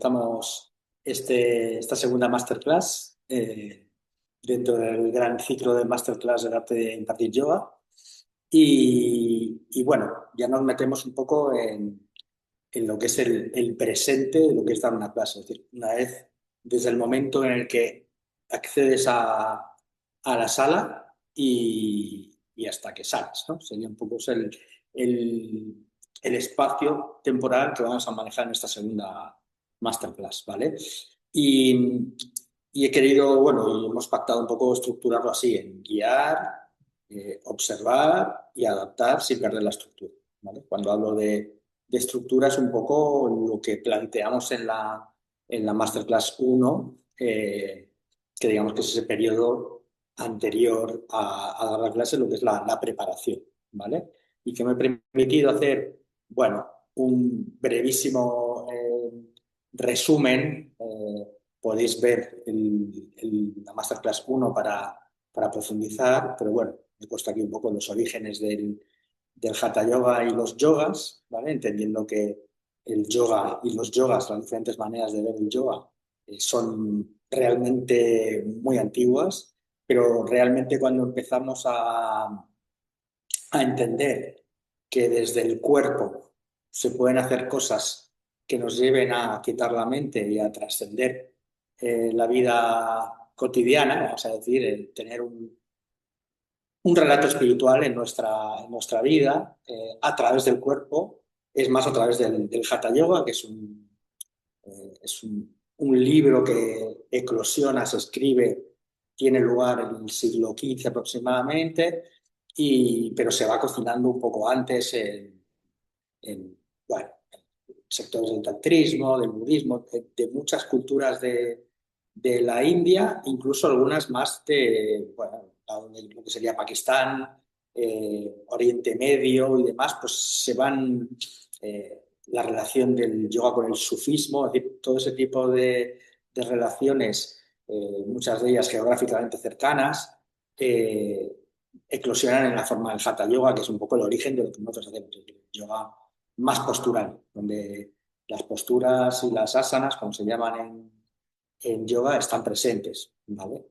comenzamos esta segunda masterclass dentro del gran ciclo de masterclass del arte de impartir yoga. Y bueno, ya nos metemos un poco en lo que es el presente de lo que es dar una clase. Es decir, una vez desde el momento en el que accedes a la sala y hasta que sales, ¿no? Sería un poco el, el espacio temporal que vamos a manejar en esta segunda masterclass, ¿vale? Y, y he querido, bueno, y hemos pactado un poco estructurarlo así, en guiar, observar y adaptar sin perder la estructura, ¿vale? Cuando hablo de estructura es un poco lo que planteamos en la Masterclass 1, que digamos que es ese periodo anterior a dar la clase, lo que es la preparación, ¿vale? Y que me he permitido hacer, bueno, un brevísimo resumen. Podéis ver la Masterclass 1 para profundizar, pero bueno, me he puesto aquí un poco los orígenes del Hatha Yoga y los yogas, ¿vale? Entendiendo que el yoga y los yogas, las diferentes maneras de ver el yoga, son realmente muy antiguas, pero realmente cuando empezamos a entender que desde el cuerpo se pueden hacer cosas que nos lleven a quitar la mente y a trascender la vida cotidiana, vamos a decir, el tener un relato espiritual en nuestra vida a través del cuerpo, es más a través del Hatha Yoga, que es un libro que eclosiona, se escribe, tiene lugar en el siglo XV aproximadamente, pero se va cocinando un poco antes bueno, sectores del tantrismo, del budismo, de muchas culturas de la India, incluso algunas más de, bueno, lo que sería Pakistán, Oriente Medio y demás, pues se van la relación del yoga con el sufismo, es decir, todo ese tipo de relaciones, muchas de ellas geográficamente cercanas, eh, eclosionan en la forma del Hatha Yoga, que es un poco el origen de lo que nosotros hacemos, el yoga más postural, donde las posturas y las asanas, como se llaman en yoga, están presentes, ¿vale?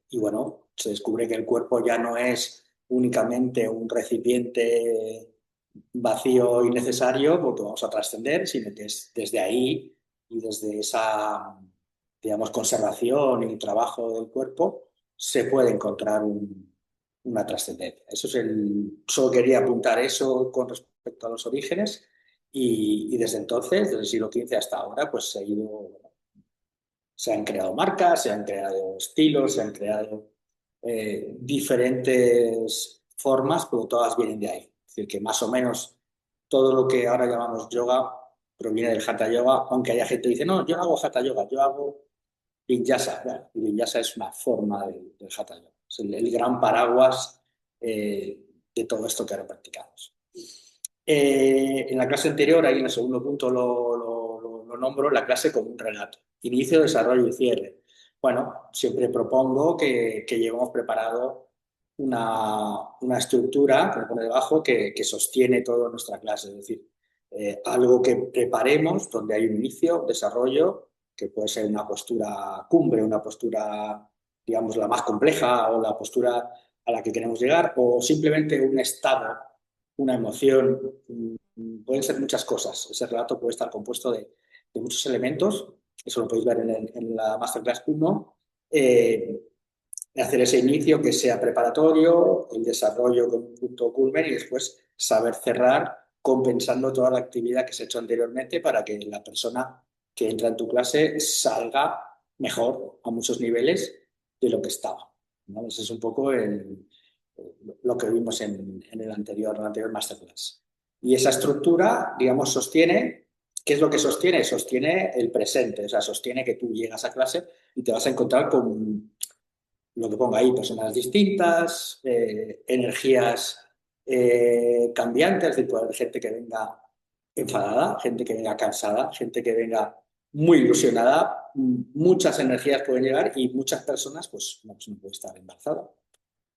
Y bueno, se descubre que el cuerpo ya no es únicamente un recipiente vacío y necesario porque vamos a trascender, sino que es desde ahí y desde esa, digamos, conservación y trabajo del cuerpo se puede encontrar una trascendencia. Solo quería apuntar eso con respecto a los orígenes y desde entonces, desde el siglo XV hasta ahora, pues se han creado marcas, se han creado estilos, se han creado diferentes formas, pero todas vienen de ahí. Es decir, que más o menos todo lo que ahora llamamos yoga proviene del Hatha Yoga, aunque haya gente que dice, no, yo no hago Hatha Yoga, yo hago Vinyasa. Bueno, y Vinyasa es una forma del Hatha Yoga. Es el gran paraguas de todo esto que ahora practicamos. En la clase anterior, ahí en el segundo punto lo nombro, la clase como un relato. Inicio, desarrollo y cierre. Bueno, siempre propongo que llevemos preparado una estructura, que pone debajo, que sostiene toda nuestra clase. Es decir, algo que preparemos donde hay un inicio, desarrollo, que puede ser una postura cumbre, una postura, digamos, la más compleja o la postura a la que queremos llegar, o simplemente un estado, una emoción, pueden ser muchas cosas. Ese relato puede estar compuesto de muchos elementos, eso lo podéis ver en la Masterclass 1, hacer ese inicio que sea preparatorio, el desarrollo con un punto culmen y después saber cerrar compensando toda la actividad que se ha hecho anteriormente para que la persona que entra en tu clase salga mejor a muchos niveles de lo que estaba, ¿no? Ese es un poco lo que vimos en el anterior masterclass. Y esa estructura, digamos, sostiene, ¿qué es lo que sostiene? Sostiene el presente, o sea, sostiene que tú llegas a clase y te vas a encontrar con lo que pongo ahí, personas distintas, energías cambiantes, es decir, puede haber gente que venga enfadada, gente que venga cansada, gente que venga muy ilusionada, muchas energías pueden llegar y muchas personas, pues una persona puede estar embarazada,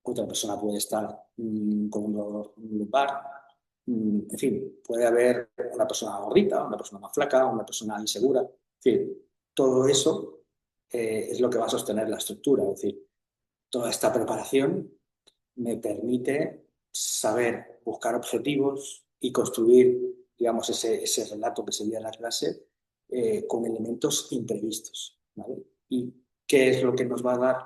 otra persona puede estar con un dolor lumbar, En fin, puede haber una persona gordita, una persona más flaca, una persona insegura. En fin, todo eso es lo que va a sostener la estructura. Es decir, toda esta preparación me permite saber buscar objetivos y construir, digamos, ese relato que sería la clase con elementos imprevistos, ¿vale? ¿Y qué es lo que nos va a dar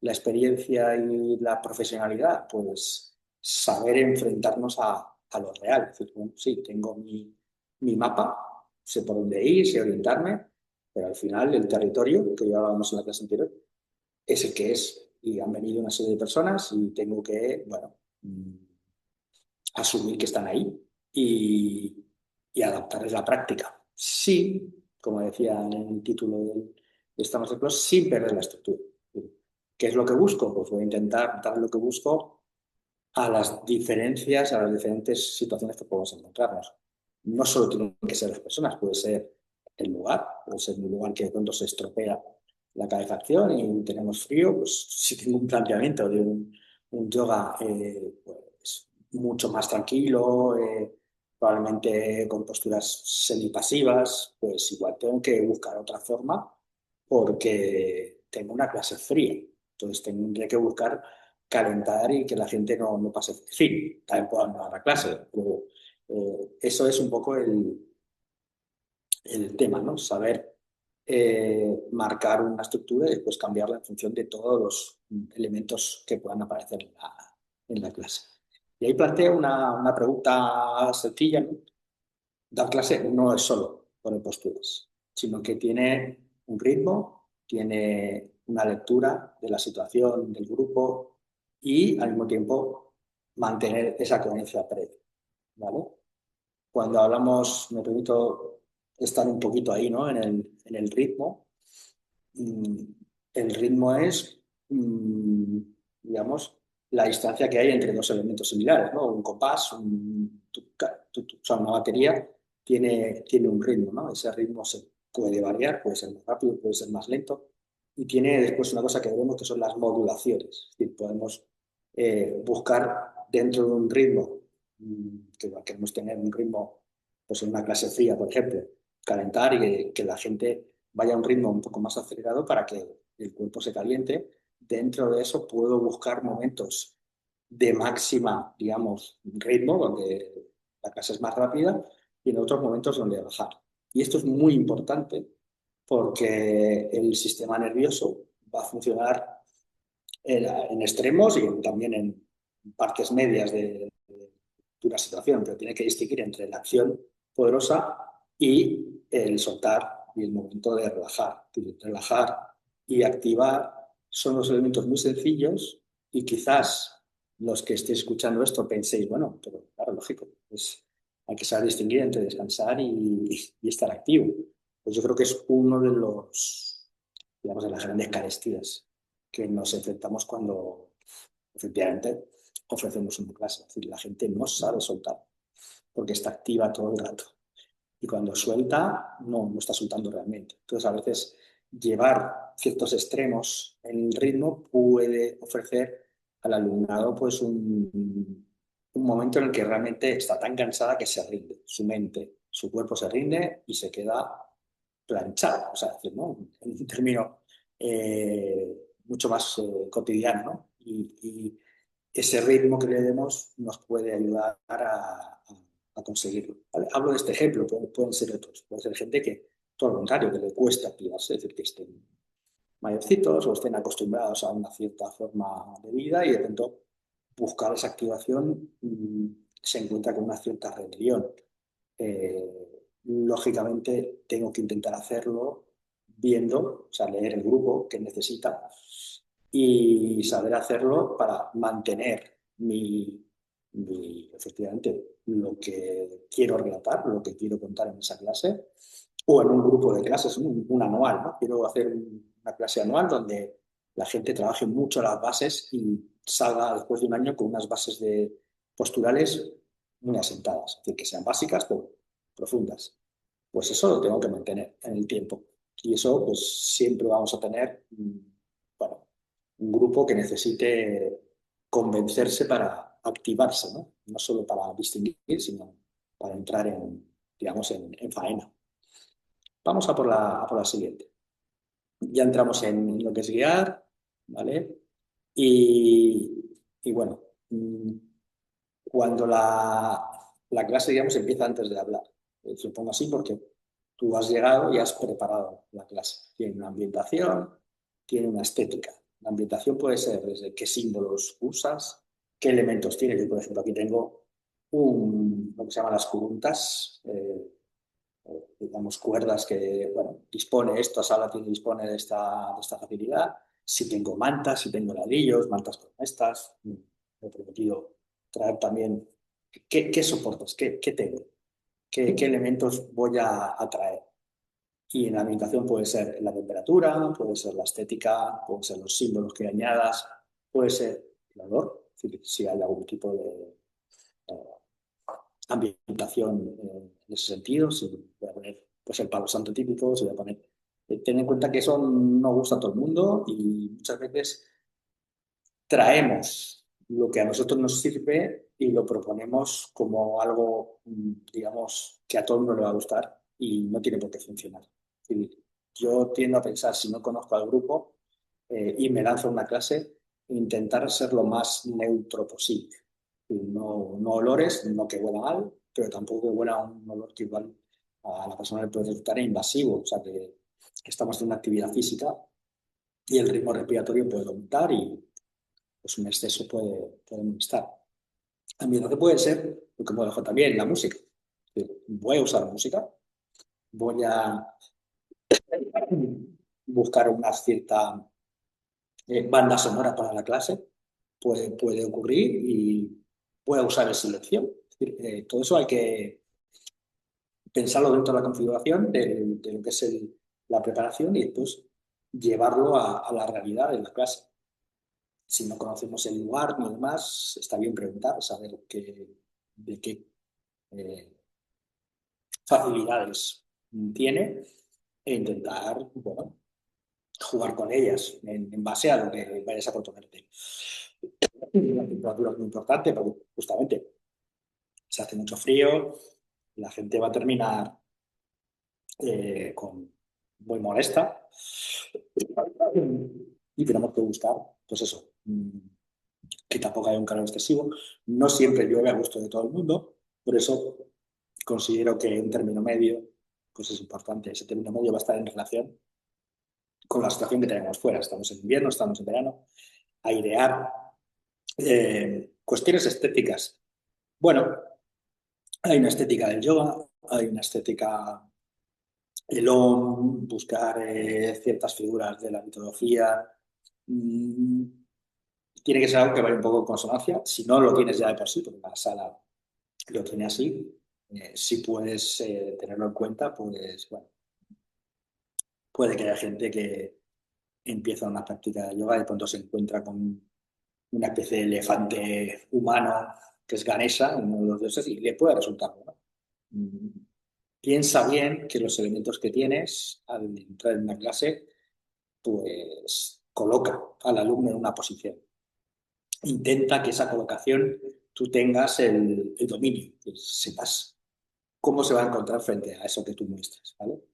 la experiencia y la profesionalidad? Pues saber enfrentarnos a lo real. Es decir, bueno, sí, tengo mi mapa, sé por dónde ir, sé orientarme, pero al final el territorio, que ya hablábamos en la clase anterior, es el que es. Y han venido una serie de personas y tengo que, bueno, asumir que están ahí y adaptarles la práctica. Sí, como decía en el título de Estamos de Plus, sin perder la estructura. ¿Qué es lo que busco? Pues voy a intentar dar lo que busco a las diferencias, a las diferentes situaciones que podemos encontrarnos. No solo tienen que ser las personas, puede ser el lugar, puede ser un lugar que de pronto se estropea la calefacción y tenemos frío, pues si tengo un planteamiento de un yoga pues, mucho más tranquilo, probablemente con posturas semipasivas, pues igual tengo que buscar otra forma porque tengo una clase fría. Entonces tendré que buscar calentar y que la gente no pase. En fin, también puedan dar la clase, pero eso es un poco el tema, ¿no? Saber marcar una estructura y después cambiarla en función de todos los elementos que puedan aparecer en la clase. Y ahí planteo una pregunta sencilla, ¿no? Dar clase no es solo poner posturas, sino que tiene un ritmo, tiene una lectura de la situación, del grupo y al mismo tiempo mantener esa coherencia previa, ¿vale? Cuando hablamos, me permito estar un poquito ahí, ¿no? En el ritmo. Mm, el ritmo es, digamos, la distancia que hay entre dos elementos similares, ¿no? Un compás, o sea, una batería tiene un ritmo, ¿no? Ese ritmo se puede variar, puede ser más rápido, puede ser más lento. Y tiene después una cosa que veremos que son las modulaciones. Es decir, podemos buscar dentro de un ritmo, que queremos tener un ritmo, pues en una clase fría, por ejemplo, calentar y que la gente vaya a un ritmo un poco más acelerado para que el cuerpo se caliente. Dentro de eso puedo buscar momentos de máxima, digamos, ritmo, donde la clase es más rápida, y en otros momentos donde bajar. Y esto es muy importante porque el sistema nervioso va a funcionar en extremos y también en partes medias de una situación, pero tiene que distinguir entre la acción poderosa y el soltar y el momento de relajar. Relajar y activar son dos elementos muy sencillos y quizás los que estéis escuchando esto penséis, bueno, pero claro, lógico, pues hay que saber distinguir entre descansar y estar activo. Pues yo creo que es uno de los, digamos, de las grandes carestías que nos enfrentamos cuando efectivamente ofrecemos una clase. Es decir, la gente no sabe soltar porque está activa todo el rato. Y cuando suelta, no está soltando realmente. Entonces, a veces llevar ciertos extremos en el ritmo puede ofrecer al alumnado pues un momento en el que realmente está tan cansada que se rinde. Su mente, su cuerpo se rinde y se queda planchada. O sea, decir, ¿no? En un término mucho más cotidiano, ¿no? Y ese ritmo que le demos nos puede ayudar a conseguirlo. ¿Vale? Hablo de este ejemplo, pueden ser otros. Puede ser gente que, todo lo contrario, que le cuesta activarse, es decir, que estén mayorcitos o estén acostumbrados a una cierta forma de vida y de pronto buscar esa activación se encuentra con una cierta rebelión. Lógicamente tengo que intentar hacerlo viendo, o sea, leer el grupo que necesita y saber hacerlo para mantener efectivamente, lo que quiero relatar, lo que quiero contar en esa clase, o en un grupo de clases, un anual, ¿no? Quiero hacer una clase anual donde la gente trabaje mucho las bases y salga después de un año con unas bases posturales muy asentadas, es decir, que sean básicas pero profundas. Pues eso lo tengo que mantener en el tiempo. Y eso, pues siempre vamos a tener, bueno, un grupo que necesite convencerse activarse, ¿no? No solo para distinguir, sino para entrar digamos, en faena. Vamos a por la siguiente. Ya entramos en lo que es guiar, ¿vale? Y bueno, cuando la clase, digamos, empieza antes de hablar. Lo pongo así porque tú has llegado y has preparado la clase. Tiene una ambientación, tiene una estética. La ambientación puede ser desde qué símbolos usas, qué elementos tiene. Yo, por ejemplo, aquí tengo lo que se llaman las curuntas, digamos, cuerdas que, bueno, esta sala dispone de esta facilidad. Si tengo mantas, si tengo ladrillos, mantas como estas. Me he prometido traer también qué soportes, qué tengo, qué elementos voy a traer. Y en la ambientación puede ser la temperatura, puede ser la estética, pueden ser los símbolos que añadas, puede ser el olor, es decir, si hay algún tipo de ambientación en ese sentido, si voy a poner pues el palo santo típico, si voy a poner... ten en cuenta que eso no gusta a todo el mundo y muchas veces traemos lo que a nosotros nos sirve y lo proponemos como algo, digamos, que a todo el mundo le va a gustar y no tiene por qué funcionar. Es decir, yo tiendo a pensar, si no conozco al grupo y me lanzo a una clase, intentar ser lo más neutro posible. No olores, no que huela mal, pero tampoco que huela un olor que igual a la persona le puede resultar invasivo. O sea, que estamos en una actividad física y el ritmo respiratorio puede aumentar y pues un exceso puede molestar. También lo que puede ser, lo que puedo dejar también, la música. Voy a usar música, voy a buscar una cierta banda sonora para la clase, puede ocurrir y voy a usar el silencio. Es decir, todo eso hay que pensarlo dentro de la configuración de lo que es la preparación y después llevarlo a la realidad de la clase. Si no conocemos el lugar ni demás, está bien preguntar, saber de qué eh, facilidades tiene e intentar, bueno, jugar con ellas en base a lo que vayas a proponerte. La temperatura es muy importante porque justamente se hace mucho frío, la gente va a terminar muy molesta y tenemos que buscar, pues eso, que tampoco haya un calor excesivo. No siempre llueve a gusto de todo el mundo, por eso considero que un término medio pues es importante. Ese término medio va a estar en relación con la situación que tenemos fuera. Estamos en invierno, estamos en verano. Airear. Cuestiones estéticas. Bueno, hay una estética del yoga, hay una estética el OM, buscar ciertas figuras de la mitología. Mm, Tiene que ser algo que vaya un poco en consonancia. Si no lo tienes ya de por sí, porque la sala lo tiene así, si puedes tenerlo en cuenta, pues bueno, puede que haya gente que empieza una práctica de yoga y de pronto se encuentra con una especie de elefante humano que es Ganesha, uno de los dioses, y le puede resultar bueno. Mm, Piensa bien que los elementos que tienes al entrar en una clase, pues coloca al alumno en una posición. Intenta que esa colocación tú tengas el dominio, que sepas cómo se va a encontrar frente a eso que tú muestras, ¿vale?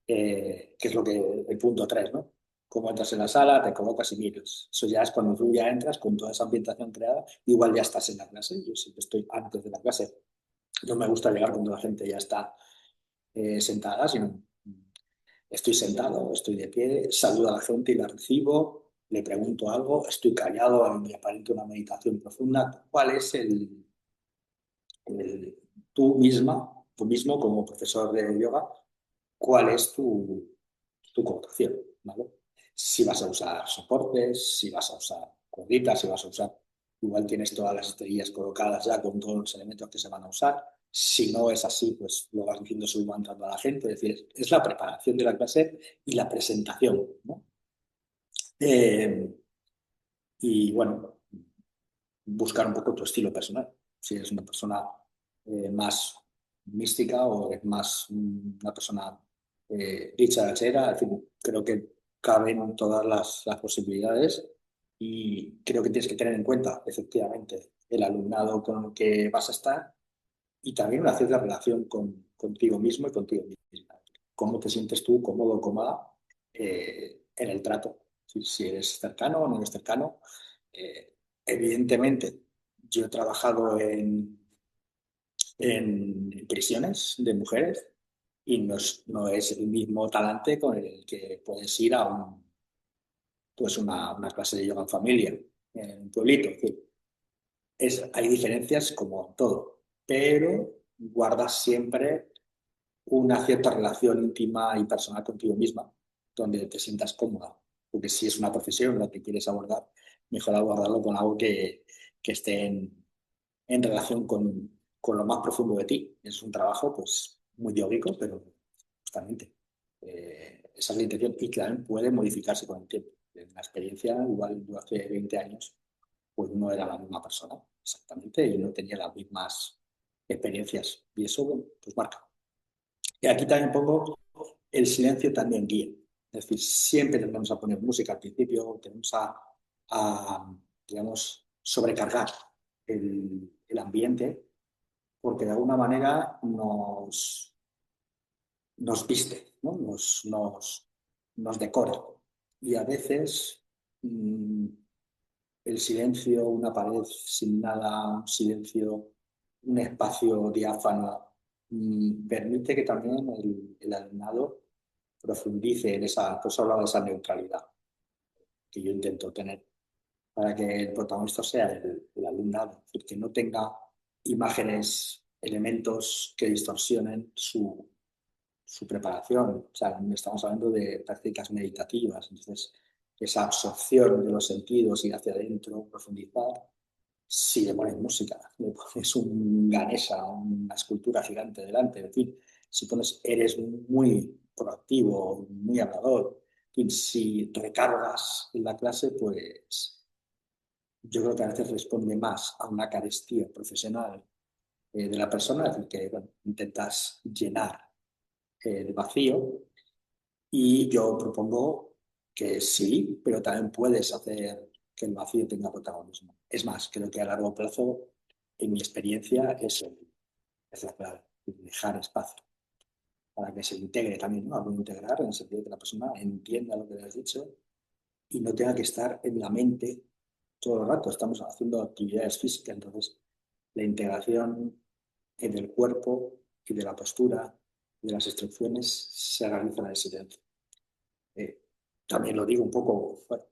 Que es lo que el punto 3, ¿no? Cómo entras en la sala, te colocas y miras. Eso ya es cuando tú ya entras con toda esa ambientación creada, igual ya estás en la clase. Yo siempre estoy antes de la clase. No me gusta llegar cuando la gente ya está sentada, sino estoy sentado, estoy de pie, saludo a la gente y la recibo, le pregunto algo, estoy callado y aparento una meditación profunda. ¿Cuál es tú mismo como profesor de yoga, cuál es tu colocación, ¿vale? Si vas a usar soportes, si vas a usar cuerditas, si vas a usar, igual tienes todas las estrellas colocadas ya con todos los elementos que se van a usar. Si no es así, pues lo vas diciendo subantando a la gente. Es decir, es la preparación de la clase y la presentación, ¿no? Eh, y bueno, buscar un poco tu estilo personal. Si eres una persona más mística o es más una persona dicharachera, en fin, creo que caben todas las posibilidades y creo que tienes que tener en cuenta, efectivamente, el alumnado con el que vas a estar y también una cierta relación contigo mismo y contigo misma. ¿Cómo te sientes tú cómodo o cómoda en el trato? Si eres cercano o no eres cercano. Eh, Evidentemente, yo he trabajado en prisiones de mujeres y no es el mismo talante con el que puedes ir a pues una clase de yoga en familia, en un pueblito. Es decir, hay diferencias como todo, pero guardas siempre una cierta relación íntima y personal contigo misma, donde te sientas cómoda. Porque si es una profesión la que quieres abordar, mejor abordarlo con algo que esté en relación con lo más profundo de ti. Es un trabajo pues muy teórico, pero justamente esa es la intención y claro, puede modificarse con el tiempo. En la experiencia, igual yo hace 20 años, pues no era la misma persona, exactamente, y no tenía las mismas experiencias. Y eso, bueno, pues marca. Y aquí también pongo el silencio también guía. Es decir, siempre tendremos a poner música al principio, tenemos digamos, sobrecargar el ambiente, porque de alguna manera nos viste, ¿no? Nos decora. Y a veces el silencio, una pared sin nada, un silencio, un espacio diáfano, permite que también el alumnado profundice en esa, pues hablaba de esa neutralidad que yo intento tener para que el protagonista sea el alumnado, es decir, que no tenga imágenes, elementos que distorsionen su preparación. O sea, estamos hablando de prácticas meditativas, entonces esa absorción de los sentidos, ir hacia adentro, profundizar. Si le pones música, le pones un Ganesha, una escultura gigante delante, en fin, si pones, eres muy proactivo, muy hablador, en fin, si recargas en la clase, pues yo creo que a veces responde más a una carestía profesional de la persona, es decir, que bueno, intentas llenar el vacío. Y yo propongo que sí, pero también puedes hacer que el vacío tenga protagonismo. Es más, creo que a largo plazo, en mi experiencia, es la clave, dejar espacio para que se integre también, ¿no? Algo integrar en el sentido de que la persona entienda lo que le has dicho y no tenga que estar en la mente todo el rato. Estamos haciendo actividades físicas, entonces la integración del cuerpo y de la postura y de las instrucciones se realiza en el silencio. Eh, También lo digo un poco, bueno,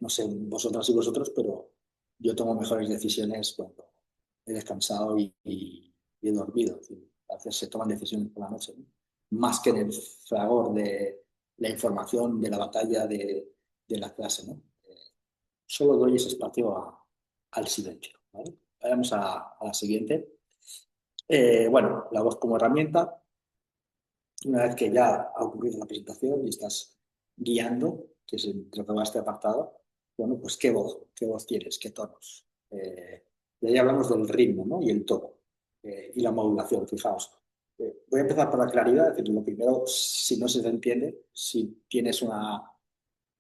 no sé vosotras y vosotros, pero yo tomo mejores decisiones cuando he descansado y he dormido. Es decir, a veces se toman decisiones por la noche, ¿no? Más que en el fragor de la información, de la batalla, de la clase, ¿no? Solo doy ese espacio al silencio, ¿vale? Vayamos a la siguiente. Bueno, la voz como herramienta. Una vez que ya ha ocurrido la presentación y estás guiando, que es lo que va este apartado, bueno, pues qué voz tienes, qué tonos. Y ahí hablamos del ritmo, ¿no? Y el tono y la modulación, fijaos. Voy a empezar por la claridad, es decir, lo primero, si no se te entiende, si tienes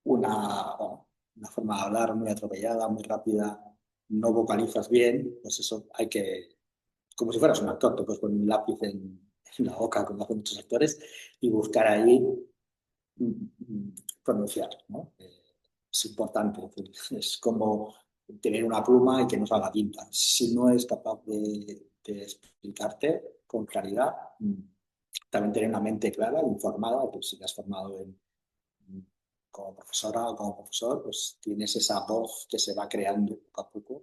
bueno, una forma de hablar muy atropellada, muy rápida, no vocalizas bien, pues eso hay que, como si fueras un actor, te puedes poner un lápiz en la boca, como hacen muchos actores, y buscar ahí pronunciar, ¿no? Es importante, es como tener una pluma y que no salga tinta. Si no es capaz de explicarte con claridad, también tener una mente clara, informada, pues si te has formado como profesora o como profesor, pues tienes esa voz que se va creando poco a poco,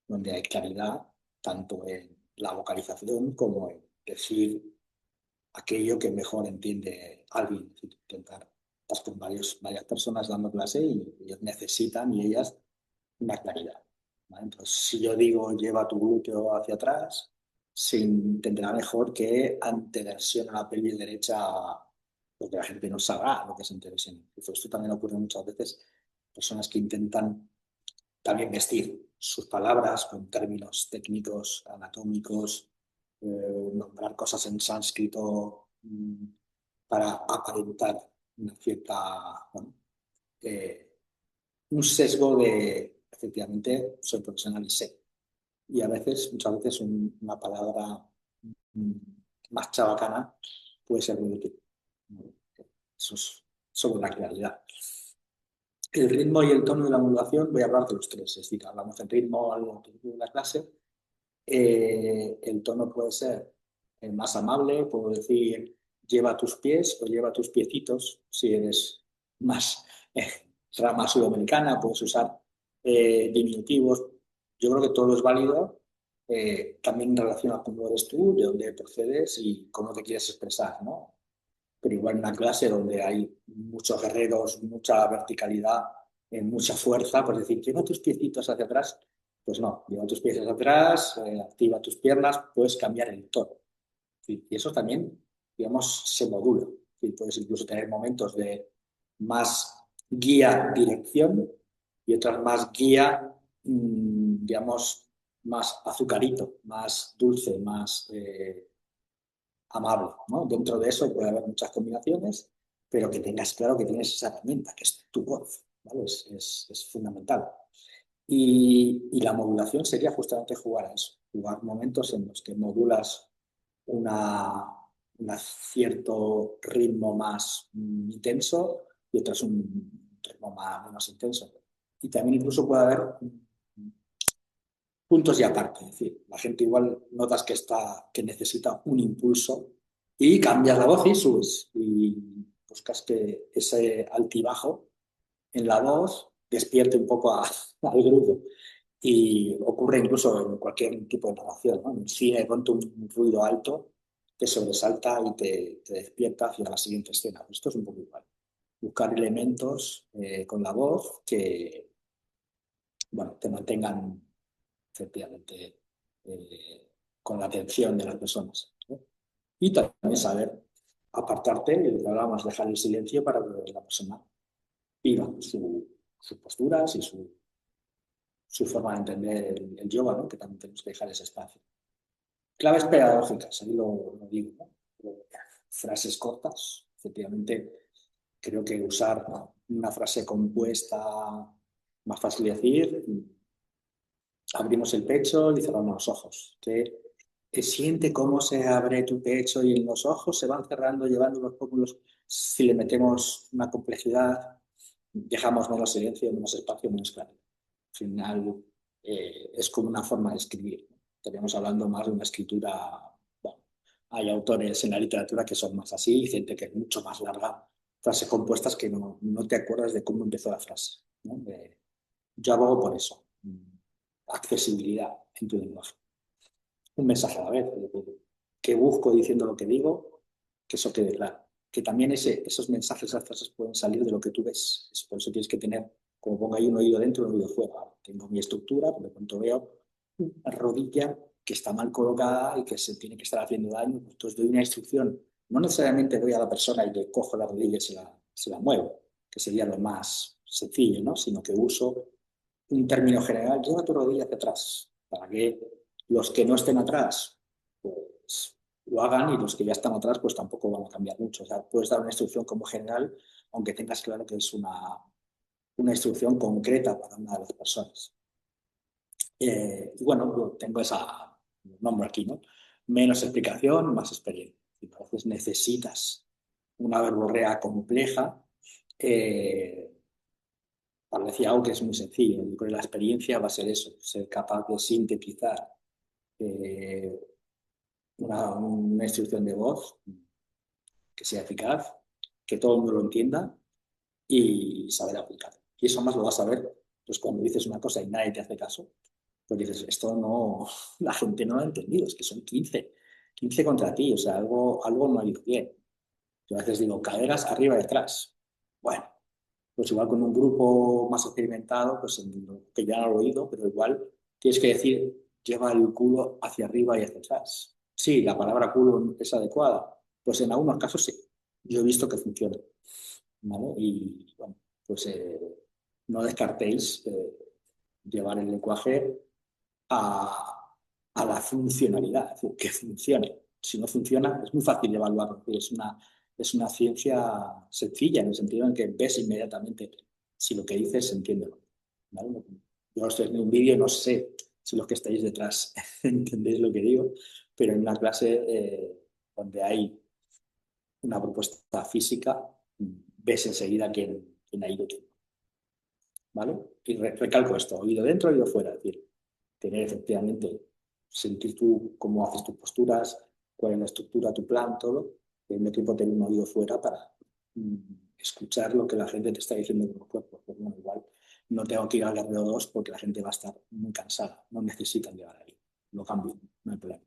donde hay claridad tanto en la vocalización como en decir aquello que mejor entiende alguien. Es decir, intentar, estás con varias personas dando clase y ellos necesitan y ellas una claridad, ¿vale? Entonces, si yo digo lleva tu glúteo hacia atrás, se entenderá mejor que anteversión a la pelvis derecha, porque la gente no sabrá lo que es anteversión. Esto también ocurre muchas veces, personas que intentan también vestir sus palabras con términos técnicos, anatómicos, nombrar cosas en sánscrito para aparentar una cierta, bueno, eh, un sesgo de efectivamente soy profesional y sé. Y muchas veces una palabra mm, más chabacana puede ser muy útil. Eso es sobre la claridad. El ritmo y el tono de la modulación, voy a hablar de los tres. Es decir, hablamos del ritmo a lo principio de la clase. El tono puede ser más amable, puedo decir lleva tus pies o lleva tus piecitos, si eres más eh, rama sudamericana, puedes usar diminutivos. Yo creo que todo es válido, también en relación a cómo eres tú, de dónde procedes y cómo te quieres expresar, ¿no? Pero igual en una clase donde hay muchos guerreros, mucha verticalidad, mucha fuerza, pues decir, lleva tus piecitos hacia atrás, pues no, lleva tus pies hacia atrás, activa tus piernas, puedes cambiar el tono. ¿Sí? Y eso también, digamos, se modula. ¿Sí? Puedes incluso tener momentos de más guía, dirección y otras más guía, digamos, más azucarito, más dulce, más amable, ¿no? Dentro de eso puede haber muchas combinaciones, pero que tengas claro que tienes esa herramienta, que es tu voz, ¿vale? Es fundamental. Y la modulación sería justamente jugar a eso, jugar momentos en los que modulas una, un cierto ritmo más intenso y otros un ritmo menos intenso. Y también incluso puede haber puntos y aparte. Es decir, la gente igual notas que necesita un impulso y cambias la voz y subes y buscas que ese altibajo en la voz despierte un poco al grupo. Y ocurre incluso en cualquier tipo de narración, ¿no? En el cine, de pronto un ruido alto te sobresalta y te despierta hacia la siguiente escena. Esto es un poco igual. Buscar elementos con la voz que, bueno, te mantengan efectivamente con la atención de las personas, ¿no? Y también saber apartarte, y lo que hablábamos, dejar el silencio para que la persona viva sus posturas y su forma de entender el yoga, ¿no? Que también tenemos que dejar ese espacio. Claves pedagógicas, ahí lo digo, ¿no? Frases cortas, efectivamente, creo que usar una frase compuesta más fácil de decir, abrimos el pecho y cerramos los ojos. Que siente cómo se abre tu pecho y los ojos se van cerrando, llevando los pómulos. Si le metemos una complejidad, dejamos menos silencio, menos espacio, menos claridad. Al final es como una forma de escribir. Estaríamos hablando más de una escritura. Bueno, hay autores en la literatura que son más así, gente que es mucho más larga, frases compuestas que no te acuerdas de cómo empezó la frase, ¿no? Yo abogo por eso. Accesibilidad en tu lenguaje. Un mensaje a la vez. Que busco diciendo lo que digo, que eso quede claro. Que también esos mensajes, esas frases pueden salir de lo que tú ves. Por eso tienes que tener, como pongo ahí, un oído dentro y un oído fuera. Tengo mi estructura, por lo tanto veo una rodilla que está mal colocada y que se tiene que estar haciendo daño. Entonces doy una instrucción. No necesariamente doy a la persona y le cojo la rodilla y se la muevo, que sería lo más sencillo, ¿no? Sino que uso un término general, lleva tu rodilla hacia atrás, para que los que no estén atrás, pues lo hagan y los que ya están atrás, pues tampoco van a cambiar mucho. O sea, puedes dar una instrucción como general, aunque tengas claro que es una instrucción concreta para una de las personas. Y bueno, yo tengo esa nombre aquí, ¿no? Menos explicación, más experiencia. Entonces necesitas una verborrea compleja. Decía algo que es muy sencillo. Yo creo que la experiencia va a ser eso, ser capaz de sintetizar eh, una instrucción de voz que sea eficaz, que todo el mundo lo entienda y saber aplicar. Y eso más lo vas a ver pues, cuando dices una cosa y nadie te hace caso. Pues dices, esto no, la gente no lo ha entendido, es que son 15 contra ti, o sea, algo no ha ido bien. Yo a veces digo, caderas arriba y atrás. Bueno, pues igual con un grupo más experimentado, pues que ya no lo he oído, pero igual tienes que decir, lleva el culo hacia arriba y hacia atrás. Sí, la palabra culo es adecuada. Pues en algunos casos sí. Yo he visto que funciona, ¿vale? Y bueno, pues no descartéis llevar el lenguaje a la funcionalidad, es decir, que funcione. Si no funciona, es muy fácil de evaluarlo. Es una ciencia sencilla, en el sentido en que ves inmediatamente si lo que dices se entiende o no, ¿vale? Yo estoy en un vídeo, no sé si los que estáis detrás entendéis lo que digo, pero en una clase donde hay una propuesta física, ves enseguida quién ha ido quién, ¿vale? Y recalco esto, oído dentro, oído fuera, es decir, tener efectivamente, sentir tú cómo haces tus posturas, cuál es la estructura, tu plan, todo, y al mismo tiempo tener un oído fuera para mm, escuchar lo que la gente te está diciendo con el cuerpo. Pues bueno, igual no tengo que ir al RO2 porque la gente va a estar muy cansada, no necesitan llegar ahí. Lo cambio, no hay problema.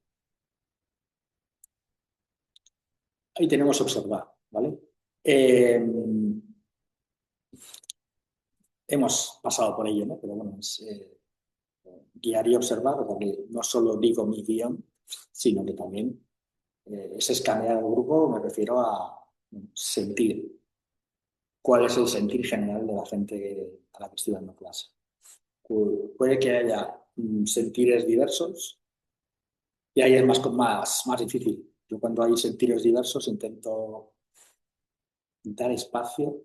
Ahí tenemos observar, ¿vale? Eh, hemos pasado por ello, ¿no? Pero bueno, es guiar y observar, porque no solo digo mi guión, sino que también ese escanear el grupo me refiero a sentir cuál es el sentir general de la gente a la que estoy dando clase. Puede que haya sentires diversos y ahí es más difícil. Yo cuando hay sentires diversos intento dar espacio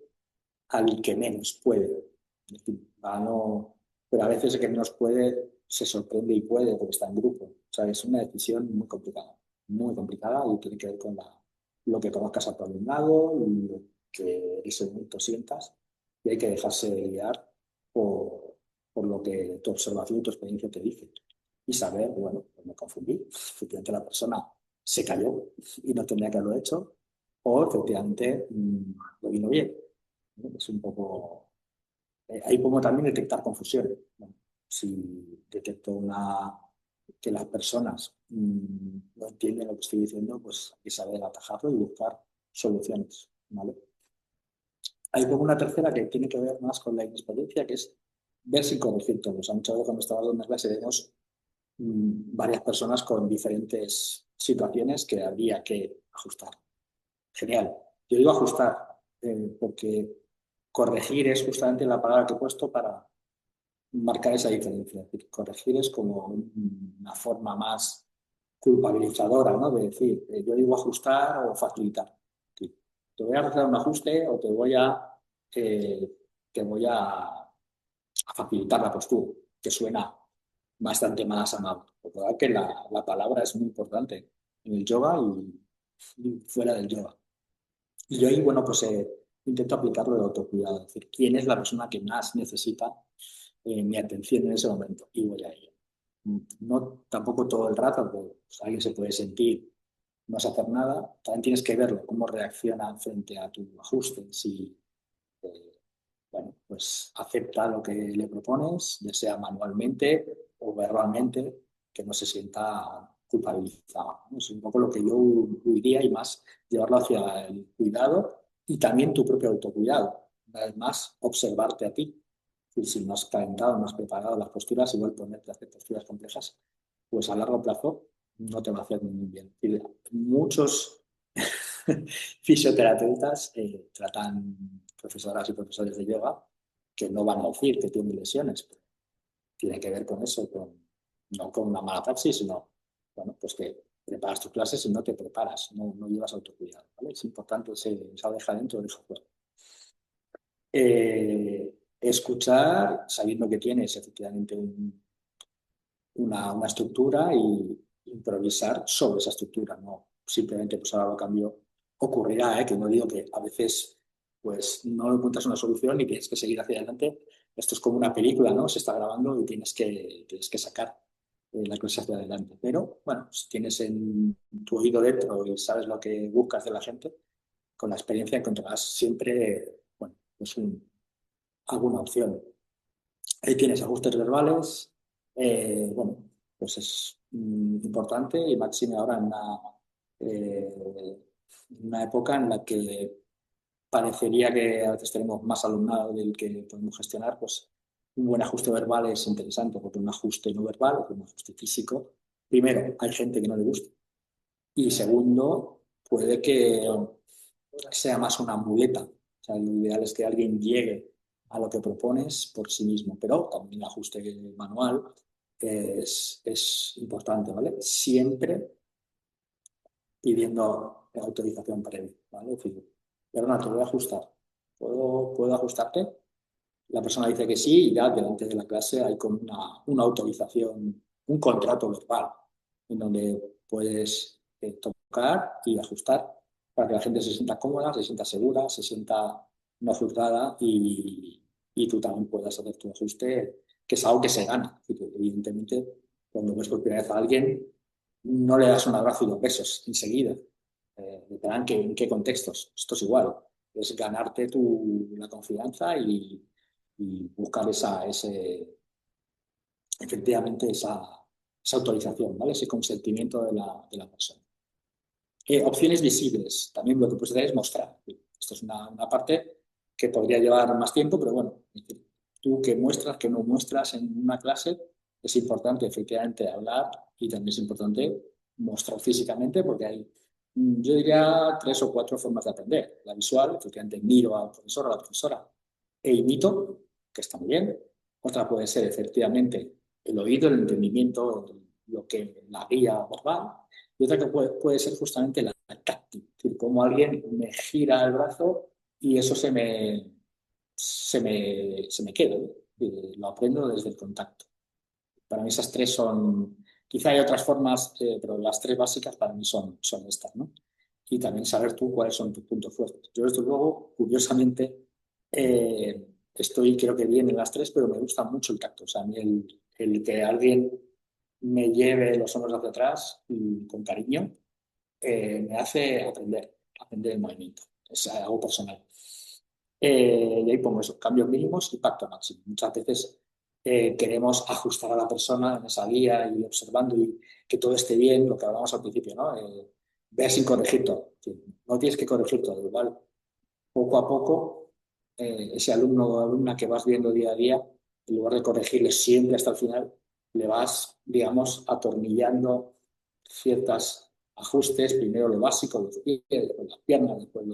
al que menos puede. Es decir, pero a veces el que menos puede se sorprende y puede porque está en grupo. O sea, es una decisión muy complicada y tiene que ver con lo que conozcas a tu alumnado y lo que en ese momento sientas y hay que dejarse guiar por, por lo que tu observación y tu experiencia te dicen. Y saber, bueno, pues me confundí. Efectivamente la persona se cayó y no tenía que haberlo hecho o efectivamente lo vino bien. ¿No? Es un poco... ahí podemos también detectar confusión. Bueno, si detecto que las personas no entienden lo que estoy diciendo, pues hay que saber atajarlo y buscar soluciones. ¿Vale? Hay como una tercera que tiene que ver más con la inexperiencia, que es ver sin corregir todos. O sea, muchas veces cuando estaba dando una clase vemos varias personas con diferentes situaciones que habría que ajustar. Genial. Yo digo ajustar, porque corregir es justamente la palabra que he puesto para marcar esa diferencia. Es decir, corregir es como una forma más culpabilizadora, ¿no? De decir, yo digo ajustar o facilitar. Es decir, te voy a hacer un ajuste o eh, te voy a facilitar la postura, que suena bastante más amable. Recordad que la palabra es muy importante en el yoga y fuera del yoga. Y yo ahí, bueno, pues intento aplicarlo de autocuidado, es decir, quién es la persona que más necesita mi atención en ese momento y voy a ello. No tampoco todo el rato, porque pues, alguien se puede sentir no es hacer nada, también tienes que verlo, cómo reacciona frente a tu ajuste, si eh, bueno, pues acepta lo que le propones, ya sea manualmente o verbalmente, que no se sienta culpabilizado, ¿no? Es un poco lo que yo huiría y más llevarlo hacia el cuidado y también tu propio autocuidado. Una vez más, observarte a ti. Y si no has calentado, no has preparado las posturas, igual ponerte a hacer posturas complejas, pues a largo plazo no te va a hacer muy bien. Y muchos fisioterapeutas tratan profesoras y profesores de yoga que no van a decir que tienen lesiones, pero tiene que ver con eso, no con una mala praxis, sino bueno, pues que preparas tus clases y no te preparas, no llevas autocuidado. ¿Vale? Es importante esa oreja dentro, oreja fuera. Escuchar sabiendo que tienes efectivamente una estructura y improvisar sobre esa estructura, no simplemente pues ahora lo cambio. Ocurrirá, que no digo que a veces pues no encuentras una solución y tienes que seguir hacia adelante. Esto es como una película, ¿no? Se está grabando y tienes que sacar la clase hacia adelante. Pero bueno, si tienes en tu oído dentro y sabes lo que buscas de la gente, con la experiencia encontrarás siempre, bueno, pues alguna opción. Ahí tienes ajustes verbales, bueno, pues es importante y máxime ahora en una época en la que parecería que a veces tenemos más alumnado del que podemos gestionar, pues un buen ajuste verbal es interesante, porque un ajuste no verbal, un ajuste físico, primero, hay gente que no le gusta y segundo, puede que sea más una muleta. O sea, lo ideal es que alguien llegue a lo que propones por sí mismo, pero también el ajuste manual es importante, ¿vale? Siempre pidiendo autorización previa, ¿vale? Es decir, perdona, te voy a ajustar. ¿Puedo ajustarte? La persona dice que sí y ya delante de la clase hay como una autorización, un contrato verbal, en donde puedes tocar y ajustar para que la gente se sienta cómoda, se sienta segura, se sienta no juzgada y tú también puedas hacer tu ajuste, que es algo que se gana. Evidentemente, cuando ves por primera vez a alguien, no le das un abrazo y dos besos enseguida. Dependerá en qué contextos. Esto es igual. Es ganarte la confianza y buscar efectivamente esa autorización, ¿vale? Ese consentimiento de la persona. Opciones visibles. También lo que puedes hacer es mostrar. Esto es una parte que podría llevar más tiempo, pero bueno, es decir, tú que muestras, que no muestras en una clase, es importante efectivamente hablar y también es importante mostrar físicamente porque hay, yo diría, 3 o 4 formas de aprender. La visual, efectivamente miro al profesor o a la profesora e imito, que está muy bien. Otra puede ser efectivamente el oído, el entendimiento, lo que la guía verbal. Y otra que puede ser justamente la táctil, es decir, como alguien me gira el brazo y eso se me queda. Lo aprendo desde el contacto. Para mí esas 3 son, quizá hay otras formas, pero las 3 básicas para mí son estas, ¿no? Y también saber tú cuáles son tus puntos fuertes. Yo, desde luego, curiosamente, estoy creo que bien en las 3, pero me gusta mucho el tacto. O sea, a mí el que alguien me lleve los hombros hacia atrás y con cariño, me hace aprender el movimiento. Es algo personal. Y ahí pongo eso, cambios mínimos y pacto máximo. Muchas veces queremos ajustar a la persona en esa guía y observando y que todo esté bien, lo que hablábamos al principio, ¿no? Ver sin corregir todo. No tienes que corregir todo, igual poco a poco, ese alumno o alumna que vas viendo día a día, en lugar de corregirle siempre hasta el final, le vas, digamos, atornillando ciertos ajustes, primero lo básico, los pies, después las piernas, después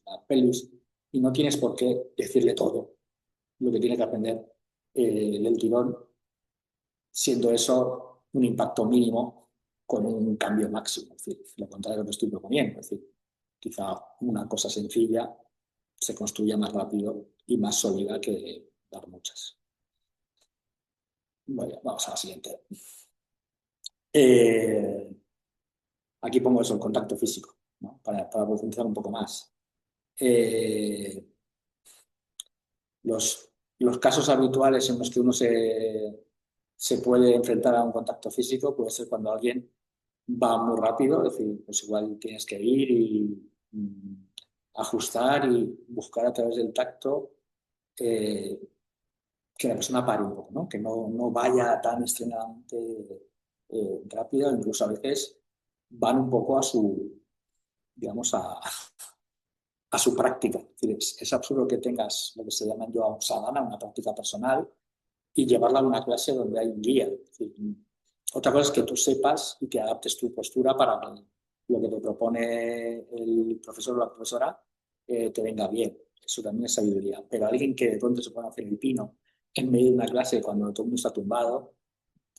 la pelvis, y no tienes por qué decirle todo lo que tiene que aprender del tirón, siendo eso un impacto mínimo con un cambio máximo. Es decir, lo contrario de lo que estoy proponiendo. Es decir, quizá una cosa sencilla se construya más rápido y más sólida que dar muchas. Bueno, vamos a la siguiente. Eh, Aquí pongo eso, el contacto físico, ¿no? Para profundizar un poco más. Eh, los casos habituales en los que uno se puede enfrentar a un contacto físico puede ser cuando alguien va muy rápido, es decir, pues igual tienes que ir y ajustar y buscar a través del tacto eh, que la persona pare un poco, ¿no? Que no vaya tan extremadamente rápido, incluso a veces van un poco digamos, a su práctica. Es decir, es absurdo que tengas lo que se llama yo yoga sadhana, una práctica personal, y llevarla a una clase donde hay un guía. Es decir, otra cosa es que tú sepas y que adaptes tu postura para que lo que te propone el profesor o la profesora te venga bien. Eso también es sabiduría. Pero alguien que de pronto se pone a hacer el pino en medio de una clase cuando todo el mundo está tumbado,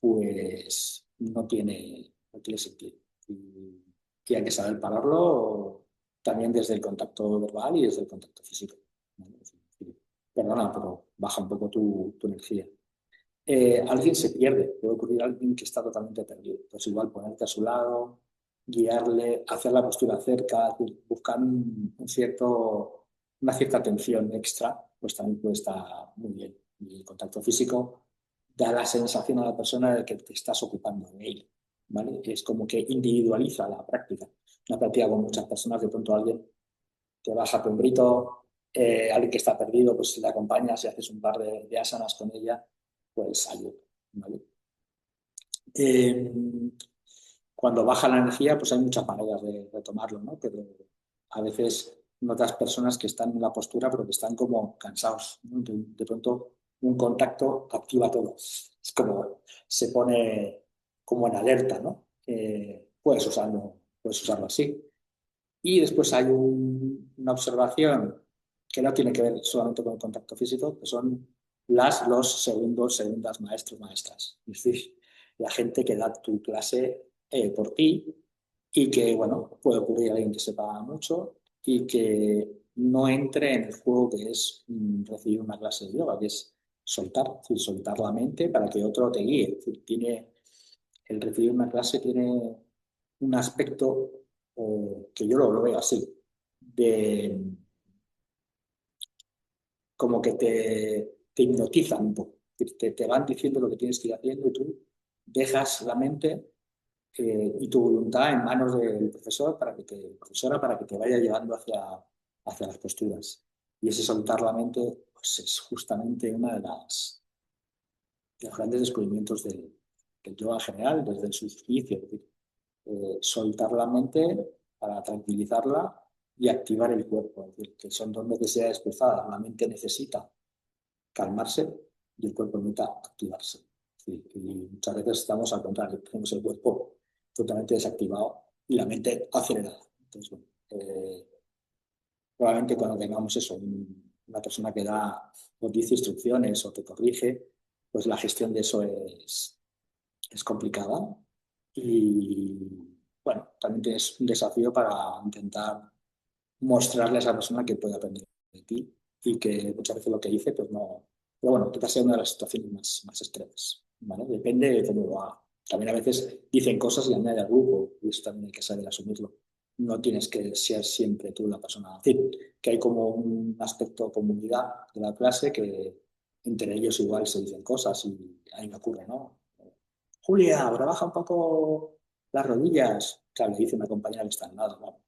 pues no tiene sentido. Y hay que saber pararlo también desde el contacto verbal y desde el contacto físico. ¿Vale? Perdona, pero baja un poco tu energía. Alguien se pierde, puede ocurrir alguien que está totalmente perdido. Pues igual ponerte a su lado, guiarle, hacer la postura cerca, buscar una cierta atención extra, pues también puede estar muy bien. Y el contacto físico da la sensación a la persona de que te estás ocupando de él, ¿vale? Es como que individualiza la práctica. Una práctica con muchas personas, de pronto alguien te baja tu hombrito, alguien que está perdido, pues si le acompañas y haces un par de asanas con ella, pues ayuda, ¿vale? Eh, Cuando baja la energía, pues hay muchas maneras de retomarlo, ¿no? Pero a veces notas personas que están en la postura, pero que están como cansados, ¿no? De pronto un contacto activa todo. Es como se pone como en alerta, ¿no? Puedes usarlo así. Y después hay una observación que no tiene que ver solamente con el contacto físico, que son los segundos, segundas maestros, maestras. Es decir, la gente que da tu clase por ti y que, bueno, puede ocurrir alguien que sepa mucho y que no entre en el juego que es recibir una clase de yoga, que es soltar, es decir, soltar la mente para que otro te guíe. Es decir, el recibir una clase tiene un aspecto que yo lo veo así, de como que te hipnotizan un poco, te van diciendo lo que tienes que ir haciendo y tú dejas la mente y tu voluntad en manos del profesor profesora para que te vaya llevando hacia las posturas. Y ese soltar la mente pues es justamente una de los grandes descubrimientos del yoga en general, desde su inicio. Es decir, soltar la mente para tranquilizarla y activar el cuerpo. Es decir, que son dos necesidades cruzadas. La mente necesita calmarse y el cuerpo necesita activarse. Sí, y muchas veces estamos al contrario, tenemos el cuerpo totalmente desactivado y la mente acelerada. Entonces, bueno, probablemente cuando tengamos eso, una persona que o dice instrucciones o te corrige, pues la gestión de eso es complicada. Y bueno, también tienes un desafío para intentar mostrarle a esa persona que puede aprender de ti y que muchas veces lo que dice, pues no. Pero bueno, quizás sea una de las situaciones más extremas, ¿vale? Depende de cómo lo haga. También a veces dicen cosas y añade al grupo y eso también hay que saber asumirlo. No tienes que ser siempre tú la persona. Es decir, que hay como un aspecto comunidad de la clase que entre ellos igual se dicen cosas y ahí me ocurre, ¿no? Julia, trabaja un poco las rodillas. Claro, le dice una compañera que está al lado, ¿no?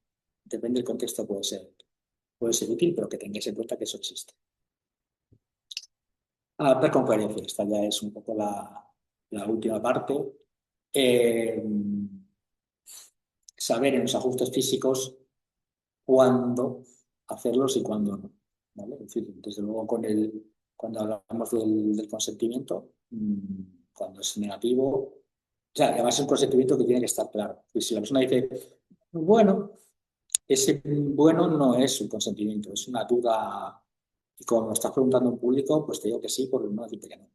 Depende del contexto, puede ser útil, pero que tengáis en cuenta que eso existe. Adaptar con coherencia, esta ya es un poco la última parte. Eh, Saber en los ajustes físicos cuándo hacerlos y cuándo no. ¿Vale? Es decir, desde luego cuando hablamos del consentimiento, cuando es negativo, o sea, además es un consentimiento que tiene que estar claro. Y si la persona dice, bueno, ese bueno no es un consentimiento, es una duda. Y como me estás preguntando en público, pues te digo que sí, por no decirte que no.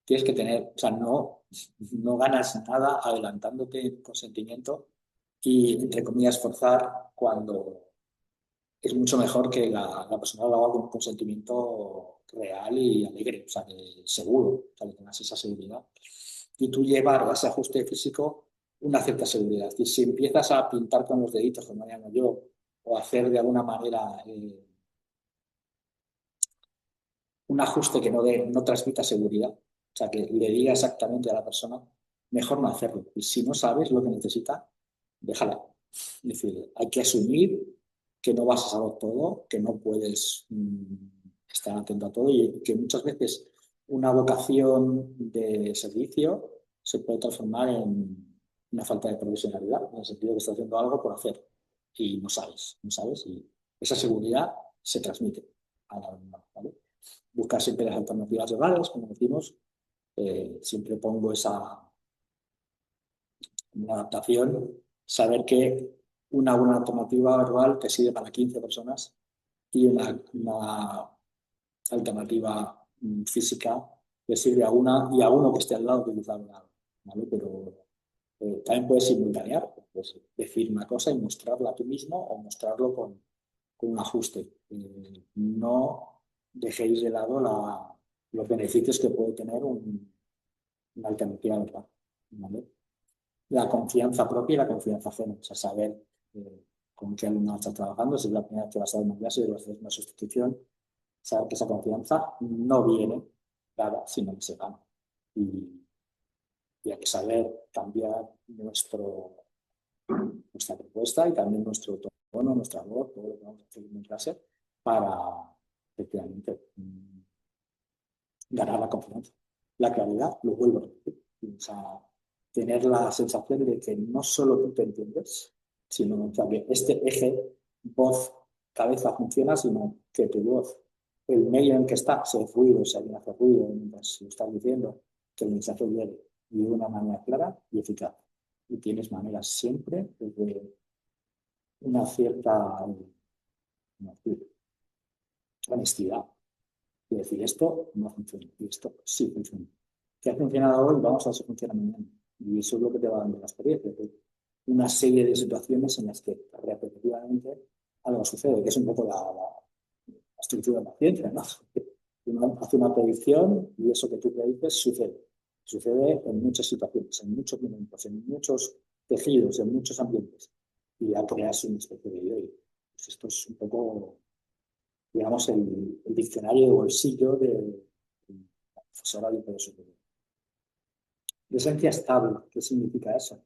Tienes que tener, o sea, no ganas nada adelantándote en consentimiento y, entre comillas, forzar cuando es mucho mejor que la persona lo haga con un consentimiento real y alegre, o sea, seguro, o sea, que tengas esa seguridad. Y tú llevar a ese ajuste físico una cierta seguridad. Es decir, si empiezas a pintar con los deditos, como llamo yo, o hacer de alguna manera un ajuste que no transmita seguridad, o sea, que le diga exactamente a la persona, mejor no hacerlo. Y si no sabes lo que necesita, déjala. Es decir, hay que asumir que no vas a saber todo, que no puedes estar atento a todo y que muchas veces una vocación de servicio se puede transformar en una falta de profesionalidad, en el sentido que estás haciendo algo por hacer y no sabes y esa seguridad se transmite a la alumna, ¿vale? Buscar siempre las alternativas legales, como decimos, siempre pongo una adaptación, saber que una buena alternativa verbal te sirve para 15 personas y una alternativa física le sirve a una y a uno que esté al lado utilizar una, ¿vale? Pero también puedes simultanear, pues, decir una cosa y mostrarla tú mismo o mostrarlo con un ajuste. No dejéis de lado los beneficios que puede tener una alternativa verbal, ¿vale? La confianza propia y la confianza ajena, o sea, saber con qué alumno estás trabajando, si es la primera vez que vas a dar una clase y vas a hacer una sustitución, saber que esa confianza no viene dada, sino que se gana. Y hay que saber cambiar nuestra propuesta y también nuestro tono, nuestra voz, todo lo que vamos a hacer en clase para efectivamente ganar la confianza. La claridad, lo vuelvo a repetir. O sea, tener la sensación de que no solo tú te entiendes, sino que este eje voz-cabeza funciona, sino que tu voz, el medio en que está, si hay ruido, si alguien hace ruido mientras lo estás diciendo, que el mensaje llegue de una manera clara y eficaz. Y tienes maneras siempre de una cierta honestidad y decir esto no funciona y esto sí funciona. ¿Qué ha funcionado hoy? Vamos a ver si funciona mañana. Y eso es lo que te va dando la experiencia. Una serie de situaciones en las que repetitivamente algo sucede, que es un poco estructura de la ciencia, ¿no? Uno hace una predicción y eso que tú predices sucede. Sucede en muchas situaciones, en muchos momentos, en muchos tejidos, en muchos ambientes. Y ya creas una especie de ley. Pues esto es un poco, digamos, el diccionario de bolsillo de la profesora de interés superior. De esencia estable, ¿qué significa eso?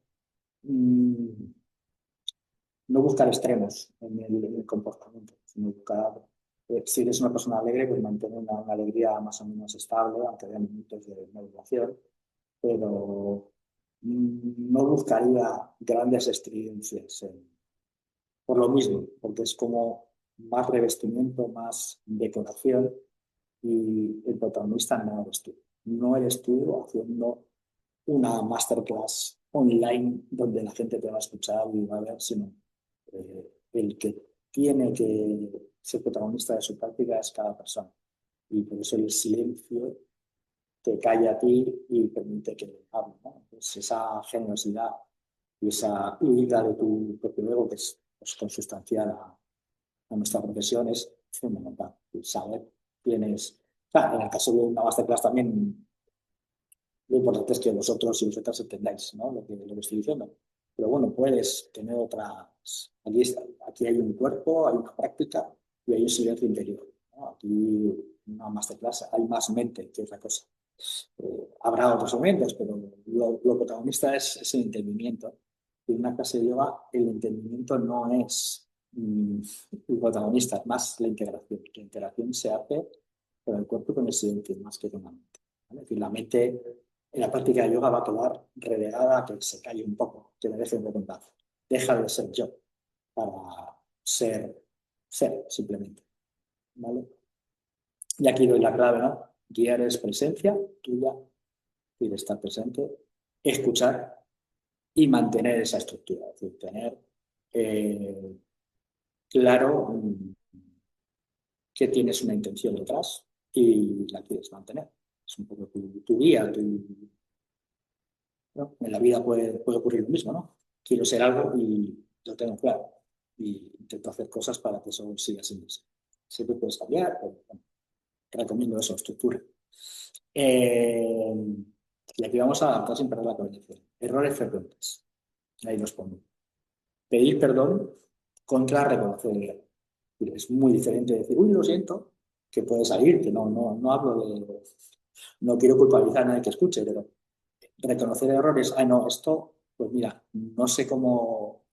Mm, no buscar extremos en el comportamiento, sino buscar, si eres una persona alegre, pues mantener una alegría más o menos estable, aunque haya momentos de modulación, pero no buscaría grandes estridencias por lo mismo, porque es como más revestimiento, más decoración y el protagonista no eres tú. No eres tú haciendo una masterclass online donde la gente te va a escuchar y va a ver, sino el que tiene que ser protagonista de su práctica es cada persona. Y por eso el silencio te calla a ti y permite que hable, ¿no? Pues esa generosidad y esa huida de tu propio ego, que es pues, consustancial a nuestra profesión, es fundamental. El saber quién es. Claro, en el caso de una masterclass también lo importante es que vosotros y vosotras entendáis, ¿no? lo que estoy diciendo. Pero bueno, puedes tener otras. Aquí hay un cuerpo, hay una práctica y hay un silencio interior, ¿no? Aquí una masterclass hay más mente que otra cosa. Habrá otros momentos, pero lo protagonista es el entendimiento. En una clase de yoga, el entendimiento no es el protagonista, es más la integración. La integración se hace con el cuerpo y con el silencio, más que con la mente. ¿Vale? Es decir, la mente en la práctica de yoga va a quedar relegada a que se calle un poco, que me deje un poco en paz. Deja de ser yo para ser simplemente. ¿Vale? Y aquí doy la clave, ¿no? Guiar es presencia tuya, y de estar presente, escuchar y mantener esa estructura, es decir, tener eh, claro que tienes una intención detrás y la quieres mantener. Es un poco tu guía, ¿no? En la vida puede ocurrir lo mismo, ¿no? Quiero ser algo y lo tengo claro y intento hacer cosas para que eso siga siendo así. Siempre puedes cambiar, pero bueno, te recomiendo eso, estructura. Eh, y aquí vamos a adaptar sin perder la coherencia. Errores frecuentes. Ahí los pongo. Pedir perdón contra reconocer el error. Es muy diferente decir, uy, lo siento, que puede salir, que no hablo de. No quiero culpabilizar a nadie que escuche, pero reconocer errores, no, esto, pues mira, no sé cómo.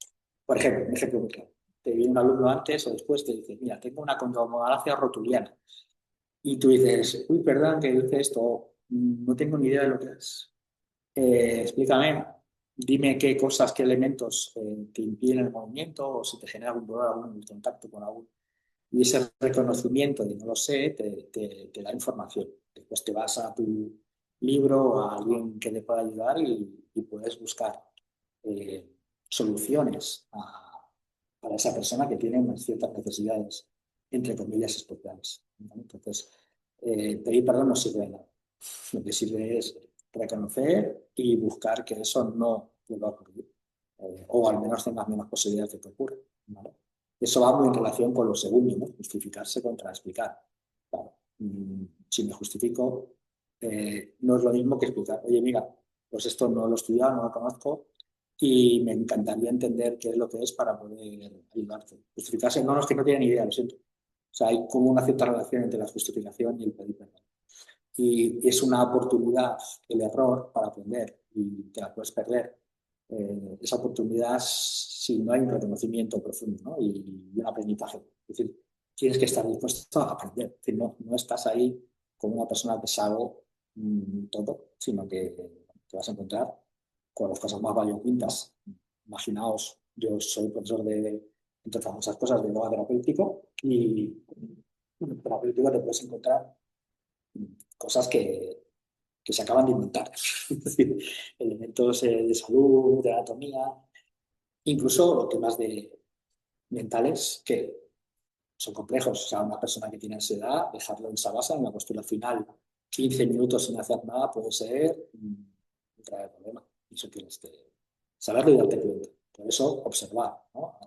Por ejemplo, un ejemplo muy claro. Te viene un alumno antes o después, te dice, mira, tengo una condromalacia rotuliana. Y tú dices, uy, perdón que dice esto, no tengo ni idea de lo que es. Explícame, dime qué cosas, qué elementos te impiden el movimiento o si te genera algún dolor, algún contacto con algún. Y ese reconocimiento de no lo sé te da información. Después te vas a tu libro o a alguien que te pueda ayudar y puedes buscar eh, soluciones para esa persona que tiene unas ciertas necesidades, entre comillas, especiales, ¿no? Entonces, pedir perdón no sirve de nada. Lo que sirve es reconocer y buscar que eso no vuelva a ocurrir, o al menos tengas menos posibilidades de que ocurra, ¿vale? Eso va muy en relación con lo segundo, ¿no? Justificarse contra explicar. Claro, si me justifico, no es lo mismo que explicar, oye, mira, pues esto no lo he estudiado, no lo conozco y me encantaría entender qué es lo que es para poder ayudarte. Justificarse, no, es que no tiene ni idea, lo siento. O sea, hay como una cierta relación entre la justificación y el pedir perdón. Y es una oportunidad, el error, para aprender y te la puedes perder. Esa oportunidad si no hay un reconocimiento profundo, ¿no? y un aprendizaje. Es decir, tienes que estar dispuesto a aprender. Es decir, no estás ahí como una persona que sabe todo, sino que te vas a encontrar con las cosas más valiosas. Imaginaos, yo soy profesor entre otras muchas cosas, de yoga terapéutico y en el terapéutico te puedes encontrar cosas que se acaban de inventar. Es decir, elementos de salud, de anatomía, incluso temas mentales que son complejos. O sea, una persona que tiene ansiedad, dejarlo en esa base, en la postura final, 15 minutos sin hacer nada puede ser un grave problema. Y eso tienes que saberlo y darte cuenta. Por eso, observar, ¿no?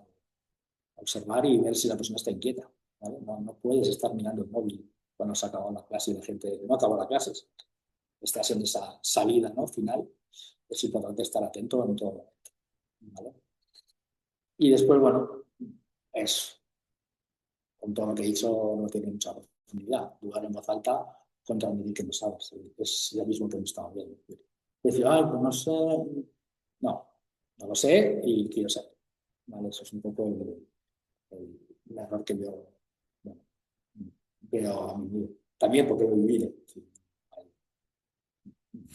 Observar y ver si la persona está inquieta. ¿vale? No puedes estar mirando el móvil cuando se ha acabado la clase y la gente no acabó la clase. Estás en esa salida, ¿no? Final. Es importante estar atento en todo momento, ¿vale? Y después, bueno, es, con todo lo que he dicho, no tiene mucha profundidad. Dudar en voz alta contra medir que no sabes. Es lo mismo que hemos estado viendo. Decir, ay, pues no sé. No, no lo sé y quiero saber. ¿Vale? Eso es un poco el error que yo, bueno, veo a mi vida. También porque lo he vivido. Sí.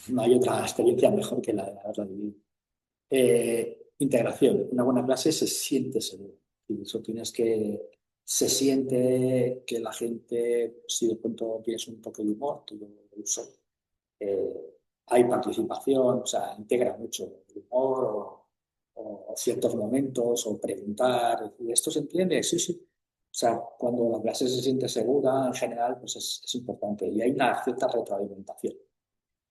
No hay otra experiencia mejor que la de haberla vivido. Integración. Una buena clase se siente seguro. Y eso tienes que... Se siente que la gente, si de pronto tienes un toque de humor, que yo lo uso, hay participación, o sea, integra mucho el humor o ciertos momentos o preguntar. ¿Y esto se entiende? Sí, sí. O sea, cuando la clase se siente segura, en general, pues es importante. Y hay una cierta retroalimentación.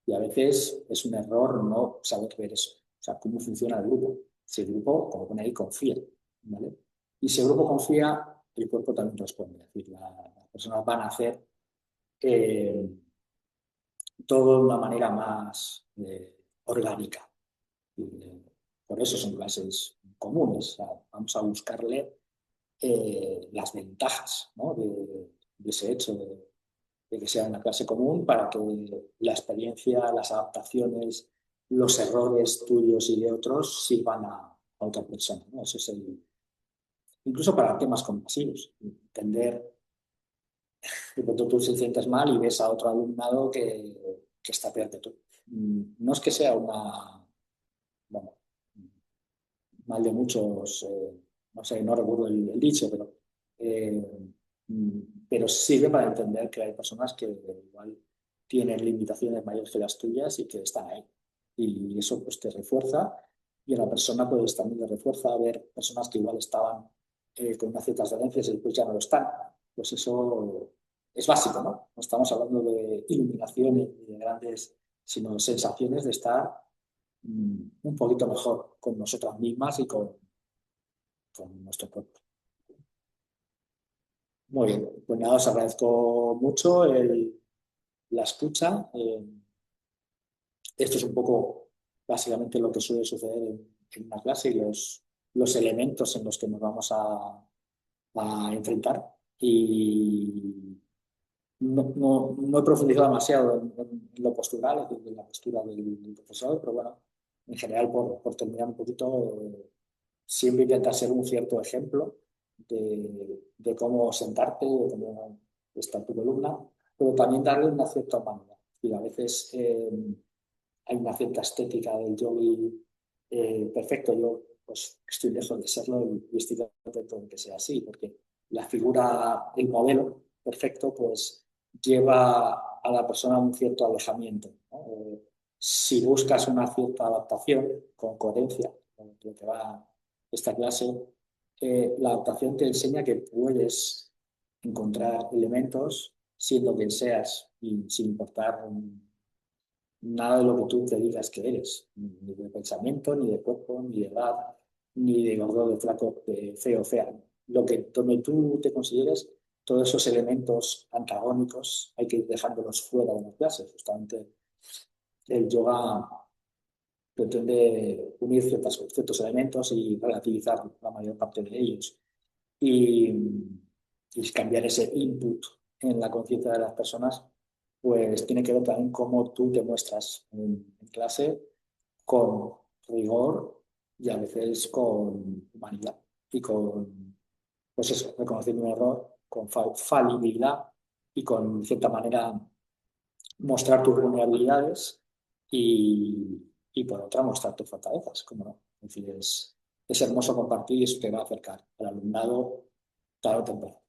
Y a veces es un error no saber ver eso. O sea, cómo funciona el grupo. Si el grupo, como pone ahí, confía, ¿vale? Y si el grupo confía, el cuerpo también responde. Es decir, las personas van a hacer todo de una manera más orgánica. Y, por eso son clases comunes. O sea, vamos a buscarle las ventajas, ¿no? de ese hecho de que sea una clase común para que la experiencia, las adaptaciones, los errores tuyos y de otros sirvan a otra persona, ¿no? Eso es incluso para temas compasivos, entender que cuando tú te sientes mal y ves a otro alumnado que está peor que tú. No es que sea una, bueno, mal de muchos, no sé, no recuerdo el dicho, eh, pero sirve para entender que hay personas que igual tienen limitaciones mayores que las tuyas y que están ahí. Y eso pues te refuerza y a la persona pues también le refuerza a ver personas que igual estaban con unas ciertas dolencias y después ya no lo están. Pues eso es básico, ¿no? No estamos hablando de iluminación y de grandes, sino sensaciones de estar un poquito mejor con nosotras mismas y con nuestro cuerpo. Muy bien, pues nada, os agradezco mucho la escucha. Esto es un poco básicamente lo que suele suceder en una clase y los elementos en los que nos vamos a enfrentar. Y no he profundizado demasiado en lo postural, es decir, en la postura del profesor, pero bueno, en general, por terminar un poquito, siempre intenta ser un cierto ejemplo de cómo sentarte, de cómo está tu columna, pero también darle una cierta humanidad. Y a veces hay una cierta estética del yogi perfecto. Yo pues estoy lejos de serlo y estoy contento de que sea así, porque la figura, el modelo perfecto, pues lleva a la persona a un cierto alejamiento, ¿no? Si buscas una cierta adaptación con coherencia, con lo que va esta clase, la adaptación te enseña que puedes encontrar elementos siendo quien seas y sin importar nada de lo que tú te digas que eres, ni de pensamiento, ni de cuerpo, ni de edad, ni de gordo, de flaco, de feo, fea. Donde tú te consideres, todos esos elementos antagónicos hay que ir dejándolos fuera de la clase. Justamente el yoga pretende unir ciertos elementos y relativizar la mayor parte de ellos. Y, y cambiar ese input en la conciencia de las personas, pues tiene que ver también cómo tú te muestras en clase con rigor y a veces con humanidad y con, pues eso, reconociendo un error, con falibilidad y con cierta manera mostrar tus vulnerabilidades y por otra mostrar tus fortalezas, como no. Es decir, es hermoso compartir y eso te va a acercar al alumnado tarde o temprano.